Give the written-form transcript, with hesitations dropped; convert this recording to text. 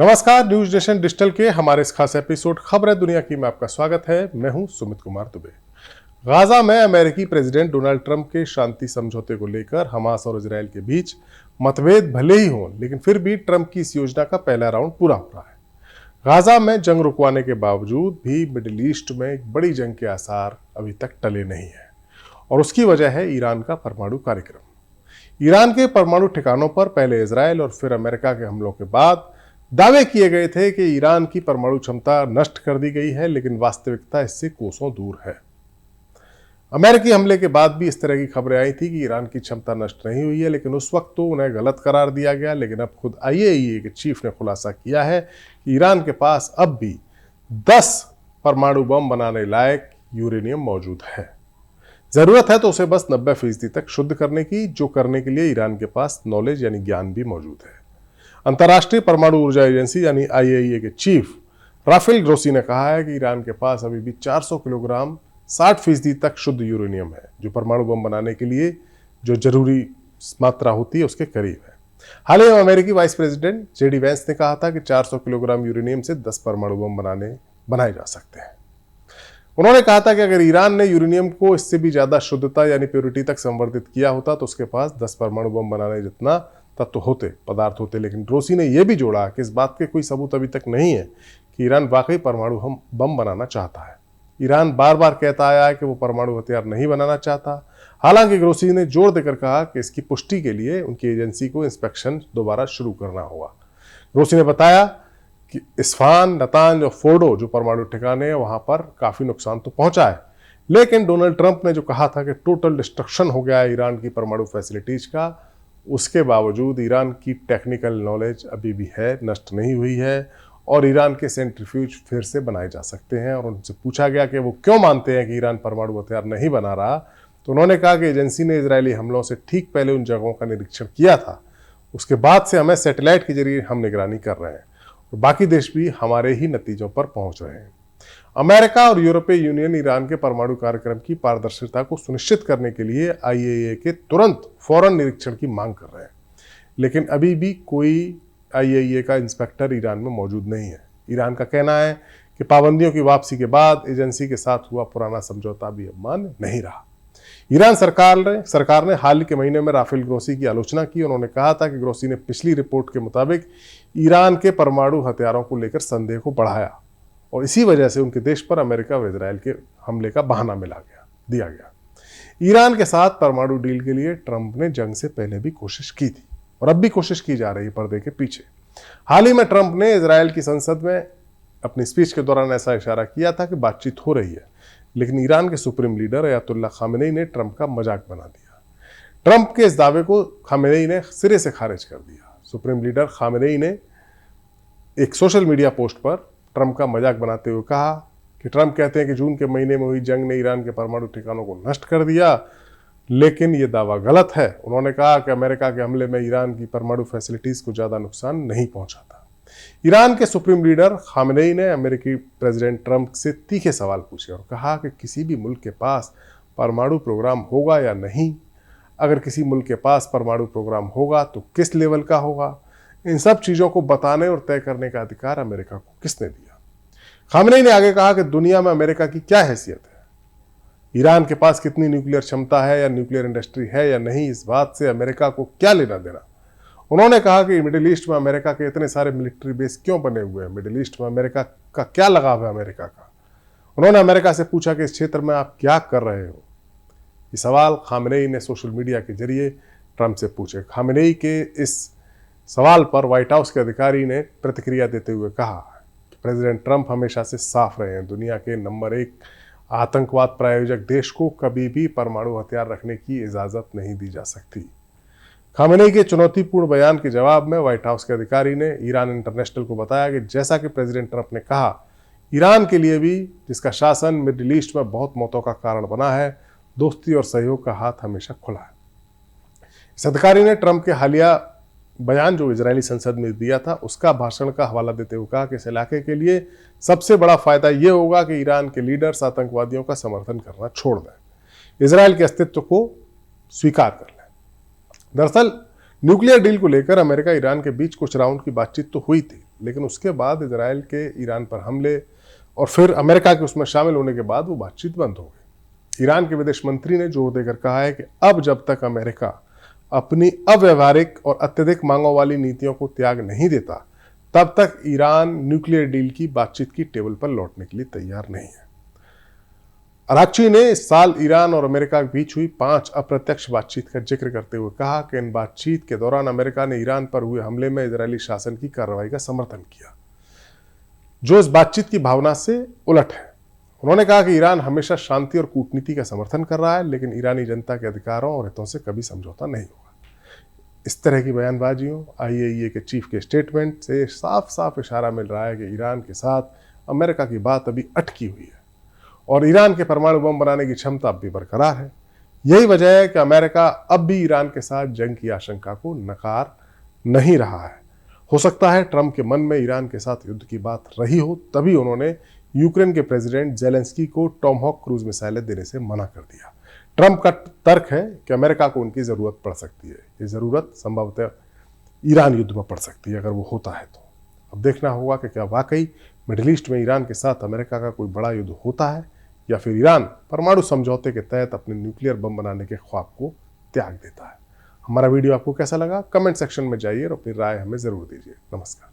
नमस्कार, news nation digital के हमारे इस खास एपिसोड खबर दुनिया की में आपका स्वागत है। मैं हूं सुमित कुमार दुबे। गाजा में अमेरिकी प्रेसिडेंट डोनाल्ड ट्रंप के शांति समझौते को लेकर हमास और इजरायल के बीच मतभेद भले ही हों, लेकिन फिर भी ट्रंप की इस योजना का पहला राउंड पूरा हो रहा है। गाजा में जंग रुकवाने के बावजूद भी मिडिल ईस्ट में एक बड़ी जंग के आसार अभी तक टले नहीं है, और उसकी वजह है ईरान का परमाणु कार्यक्रम। ईरान के परमाणु ठिकानों पर पहले इजरायल और फिर अमेरिका के हमलों के बाद दावे किए गए थे कि ईरान की परमाणु क्षमता नष्ट कर दी गई है, लेकिन वास्तविकता इससे कोसों दूर है। अमेरिकी हमले के बाद भी इस तरह की खबरें आई थी कि ईरान की क्षमता नष्ट नहीं हुई है, लेकिन उस वक्त तो उन्हें गलत करार दिया गया। लेकिन अब खुद आईएईए के चीफ ने खुलासा किया है कि ईरान के पास अब भी 10 परमाणु बम बनाने लायक यूरेनियम मौजूद है। जरूरत है तो उसे बस 90% तक शुद्ध करने की, जो करने के लिए ईरान के पास नॉलेज यानी ज्ञान भी मौजूद है। अंतर्राष्ट्रीय परमाणु ऊर्जा एजेंसी यानी आईएईए के चीफ राफेल ग्रोसी ने कहा है कि ईरान के पास अभी भी 400 किलोग्राम 60% तक शुद्ध यूरेनियम है, जो परमाणु बम बनाने के लिए जो जरूरी मात्रा होती है उसके करीब है। हाल ही में अमेरिकी वाइस प्रेसिडेंट जेडी वेंस ने कहा था कि 400 किलोग्राम यूरेनियम से 10 परमाणु बम बनाए जा सकते हैं। उन्होंने कहा था कि अगर ईरान ने यूरेनियम को इससे भी ज्यादा शुद्धता यानी प्योरिटी तक संवर्धित किया होता तो उसके पास 10 परमाणु बम बनाने जितना तत्व पदार्थ होते। लेकिन ग्रोसी ने यह भी जोड़ा कि इस बात के कोई सबूत अभी तक नहीं है कि ईरान वाकई परमाणु बम बनाना चाहता है। ईरान बार बार कहता आया है कि वो परमाणु हथियार नहीं बनाना चाहता। हालांकि ग्रोसी ने जोर देकर कहा कि इसकी पुष्टि के लिए उनकी एजेंसी को इंस्पेक्शन दोबारा शुरू करना होगा। ग्रोसी ने बताया कि इस्फान, नतांज और फोर्डो जो परमाणु ठिकाने हैं वहां पर काफी नुकसान तो पहुंचा है, लेकिन डोनाल्ड ट्रंप ने जो कहा था कि टोटल डिस्ट्रक्शन हो गया है ईरान की परमाणु फैसिलिटीज का, उसके बावजूद ईरान की टेक्निकल नॉलेज अभी भी है, नष्ट नहीं हुई है, और ईरान के सेंट्रीफ्यूज फिर से बनाए जा सकते हैं। और उनसे पूछा गया कि वो क्यों मानते हैं कि ईरान परमाणु हथियार नहीं बना रहा, तो उन्होंने कहा कि एजेंसी ने इजरायली हमलों से ठीक पहले उन जगहों का निरीक्षण किया था। उसके बाद से हमें सैटेलाइट के जरिए हम निगरानी कर रहे हैं और बाकी देश भी हमारे ही नतीजों पर पहुंच रहे हैं। अमेरिका और यूरोपीय यूनियन ईरान के परमाणु कार्यक्रम की पारदर्शिता को सुनिश्चित करने के लिए आईएईए के तुरंत फौरन निरीक्षण की मांग कर रहे हैं, लेकिन अभी भी कोई आईएईए का इंस्पेक्टर ईरान में मौजूद नहीं है। ईरान का कहना है कि पाबंदियों की वापसी के बाद एजेंसी के साथ हुआ पुराना समझौता भी अब मान्य नहीं रहा। ईरान सरकार ने हाल के महीने में राफेल ग्रोसी की आलोचना की। उन्होंने कहा था कि ग्रोसी ने पिछली रिपोर्ट के मुताबिक ईरान के परमाणु हथियारों को लेकर संदेह को बढ़ाया और इसी वजह से उनके देश पर अमेरिका व इजरायल के हमले का बहाना दिया गया। ईरान के साथ परमाणु डील के लिए ट्रंप ने जंग से पहले भी कोशिश की थी और अब भी कोशिश की जा रही है पर्दे के पीछे। हाल ही में ट्रंप ने इजरायल की संसद में अपनी स्पीच के दौरान ऐसा इशारा किया था कि बातचीत हो रही है, लेकिन ईरान के सुप्रीम लीडर अयातुल्ला खामेनेई ने ट्रंप का मजाक बना दिया। ट्रंप के इस दावे को खामेनेई ने सिरे से खारिज कर दिया। सुप्रीम लीडर खामेनेई ने एक सोशल मीडिया पोस्ट पर ट्रंप का मजाक बनाते हुए कहा कि ट्रंप कहते हैं कि जून के महीने में हुई जंग ने ईरान के परमाणु ठिकानों को नष्ट कर दिया, लेकिन यह दावा गलत है। उन्होंने कहा कि अमेरिका के हमले में ईरान की परमाणु फैसिलिटीज को ज्यादा नुकसान नहीं पहुंचा था। ईरान के सुप्रीम लीडर खामेनेई ने अमेरिकी प्रेसिडेंट ट्रंप से तीखे सवाल पूछे और कहा कि किसी भी मुल्क के पास परमाणु प्रोग्राम होगा या नहीं, अगर किसी मुल्क के पास परमाणु प्रोग्राम होगा तो किस लेवल का होगा, इन सब चीजों को बताने और तय करने का अधिकार अमेरिका को किसने दिया। खामेनेई ने आगे कहा कि दुनिया में अमेरिका की क्या हैसियत है, ईरान के पास कितनी न्यूक्लियर क्षमता है या न्यूक्लियर इंडस्ट्री है या नहीं, इस बात से अमेरिका को क्या लेना देना। उन्होंने कहा कि मिडिल ईस्ट में अमेरिका के इतने सारे मिलिट्री बेस क्यों बने हुए हैं, मिडिल ईस्ट में अमेरिका का क्या लगाव है अमेरिका का। उन्होंने अमेरिका से पूछा कि इस क्षेत्र में आप क्या कर रहे हो। ये सवाल खामेनेई ने सोशल मीडिया के जरिए ट्रंप से पूछे। खामेनेई के इस सवाल पर व्हाइट हाउस के अधिकारी ने प्रतिक्रिया देते हुए कहा कि प्रेसिडेंट ट्रंप हमेशा से साफ रहे हैं, दुनिया के नंबर 1 आतंकवाद प्रायोजक देश को कभी भी परमाणु हथियार रखने की इजाजत नहीं दी जा सकती। खामेनेई के चुनौतीपूर्ण बयान के जवाब में व्हाइट हाउस के अधिकारी ने ईरान इंटरनेशनल को बताया कि जैसा कि प्रेसिडेंट ट्रंप ने कहा, ईरान के लिए भी, जिसका शासन मिडिल ईस्ट में बहुत मौतों का कारण बना है, दोस्ती और सहयोग का हाथ हमेशा खुला है। इस अधिकारी ने ट्रंप के हालिया बयान जो इजरायली संसद में दिया था उसका भाषण का हवाला देते हुए कहा कि इस इलाके के लिए सबसे बड़ा फायदा यह होगा कि ईरान के लीडर्स आतंकवादियों का समर्थन करना छोड़ दें, इजरायल के अस्तित्व को स्वीकार कर लें। दरअसल न्यूक्लियर डील को लेकर अमेरिका ईरान के बीच कुछ राउंड की बातचीत तो हुई थी, लेकिन उसके बाद इजराइल के ईरान पर हमले और फिर अमेरिका के उसमें शामिल होने के बाद वो बातचीत बंद हो गई। ईरान के विदेश मंत्री ने जोर देकर कहा है कि अब जब तक अमेरिका अपनी अव्यवहारिक और अत्यधिक मांगों वाली नीतियों को त्याग नहीं देता, तब तक ईरान न्यूक्लियर डील की बातचीत की टेबल पर लौटने के लिए तैयार नहीं है। अराक्ची ने इस साल ईरान और अमेरिका के बीच हुई 5 अप्रत्यक्ष बातचीत का जिक्र करते हुए कहा कि इन बातचीत के दौरान अमेरिका ने ईरान पर हुए हमले में इजरायली शासन की कार्रवाई का समर्थन किया, जो इस बातचीत की भावना से उलट है। उन्होंने कहा कि ईरान हमेशा शांति और कूटनीति का समर्थन कर रहा है, लेकिन ईरानी जनता के अधिकारों और हितों से कभी समझौता नहीं होगा। इस तरह की बयानबाजियों, IAEA के चीफ के स्टेटमेंट से साफ साफ इशारा मिल रहा है कि ईरान के साथ अमेरिका की बात अभी अटकी हुई है और ईरान के परमाणु बम बनाने की क्षमता अब भी बरकरार है। यही वजह है कि अमेरिका अब भी ईरान के साथ जंग की आशंका को नकार नहीं रहा है। हो सकता है ट्रंप के मन में ईरान के साथ युद्ध की बात रही हो, तभी उन्होंने यूक्रेन के प्रेसिडेंट जेलेंस्की को टॉमहॉक क्रूज मिसाइलें देने से मना कर दिया। ट्रंप का तर्क है कि अमेरिका को उनकी जरूरत पड़ सकती है। ये जरूरत संभवतः ईरान युद्ध में पड़ सकती है अगर वो होता है तो। अब देखना होगा कि क्या वाकई मिडिल ईस्ट में ईरान के साथ अमेरिका का कोई बड़ा युद्ध होता है या फिर ईरान परमाणु समझौते के तहत अपने न्यूक्लियर बम बनाने के ख्वाब को त्याग देता है। हमारा वीडियो आपको कैसा लगा? कमेंट सेक्शन में जाइए और अपनी राय हमें जरूर दीजिए। नमस्कार।